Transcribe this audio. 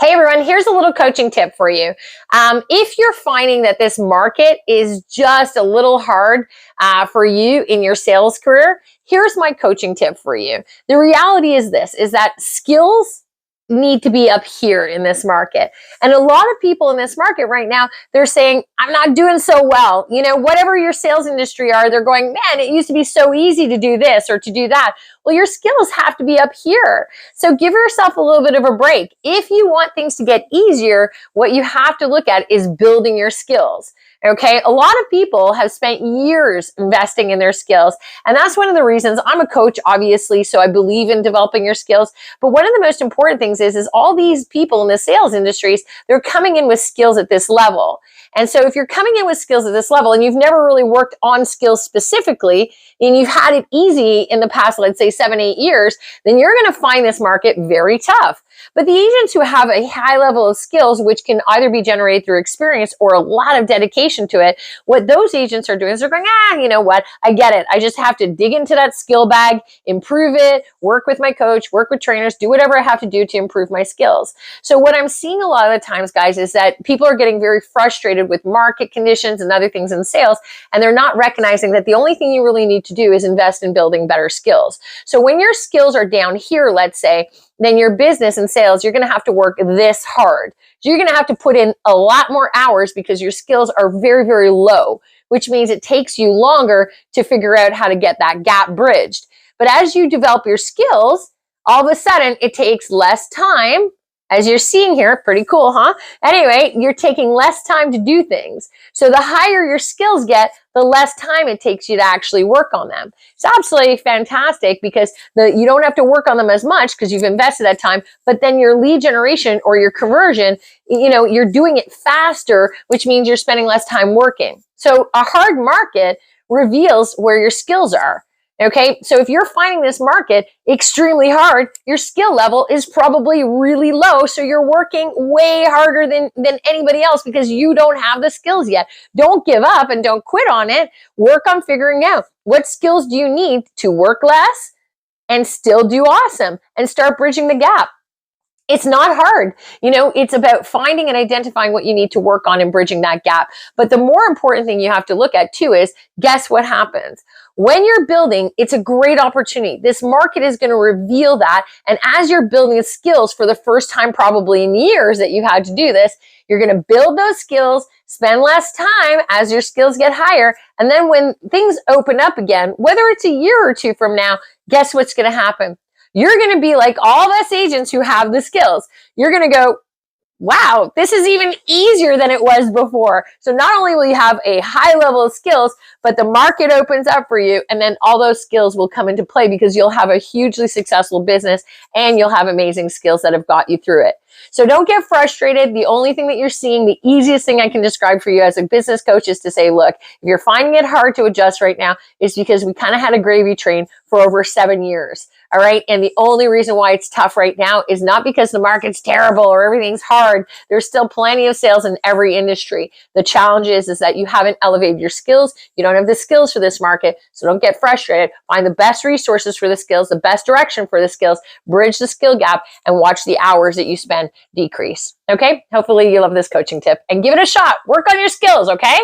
Hey everyone, here's a little coaching tip for you. If you're finding that this market is just a little hard for you in your sales career, here's my coaching tip for you. The reality is this, is that skills need to be up here in this market. And a lot of people in this market right now, they're saying, I'm not doing so well. You know, whatever your sales industry are, they're going, man, it used to be so easy to do this or to do that. Well, your skills have to be up here. So give yourself a little bit of a break. If you want things to get easier, what you have to look at is building your skills. Okay, a lot of people have spent years investing in their skills, and that's one of the reasons I'm a coach, obviously, so I believe in developing your skills. But one of the most important things is all these people in the sales industries, they're coming in with skills at this level. And so if you're coming in with skills at this level and you've never really worked on skills specifically, and you've had it easy in the past, let's say 7-8 years, then you're going to find this market very tough. But the agents who have a high level of skills, which can either be generated through experience or a lot of dedication to it, what those agents are doing is they're going, you know what, I get it. I just have to dig into that skill bag, improve it, work with my coach, work with trainers, do whatever I have to do to improve my skills. So what I'm seeing a lot of the times, guys, is that people are getting very frustrated with market conditions and other things in sales, and they're not recognizing that the only thing you really need to do is invest in building better skills. So when your skills are down here, let's say, then your business and sales, you're going to have to work this hard. So you're going to have to put in a lot more hours because your skills are very, very low, which means it takes you longer to figure out how to get that gap bridged. But as you develop your skills, all of a sudden it takes less time. As you're seeing here, pretty cool, huh? Anyway, you're taking less time to do things. So the higher your skills get, the less time it takes you to actually work on them. It's absolutely fantastic because you don't have to work on them as much because you've invested that time, but then your lead generation or your conversion, you're doing it faster, which means you're spending less time working. So a hard market reveals where your skills are. Okay, so if you're finding this market extremely hard, your skill level is probably really low. So you're working way harder than anybody else because you don't have the skills yet. Don't give up and don't quit on it. Work on figuring out what skills do you need to work less and still do awesome and start bridging the gap. It's not hard. It's about finding and identifying what you need to work on and bridging that gap. But the more important thing you have to look at too is, guess what happens? When you're building, it's a great opportunity. This market is going to reveal that. And as you're building skills for the first time, probably in years that you've had to do this, you're going to build those skills, spend less time as your skills get higher. And then when things open up again, whether it's a year or two from now, guess what's going to happen? You're going to be like all of us agents who have the skills. You're going to go, wow, this is even easier than it was before. So not only will you have a high level of skills, but the market opens up for you, and then all those skills will come into play because you'll have a hugely successful business and you'll have amazing skills that have got you through it. So don't get frustrated. The only thing that you're seeing, the easiest thing I can describe for you as a business coach is to say, look, if you're finding it hard to adjust right now, it's because we kind of had a gravy train for over 7 years. All right. And the only reason why it's tough right now is not because the market's terrible or everything's hard. There's still plenty of sales in every industry. The challenge is that you haven't elevated your skills. You don't have the skills for this market. So don't get frustrated. Find the best resources for the skills, the best direction for the skills, bridge the skill gap, and watch the hours that you spend decrease. Okay. Hopefully you love this coaching tip and give it a shot. Work on your skills. Okay.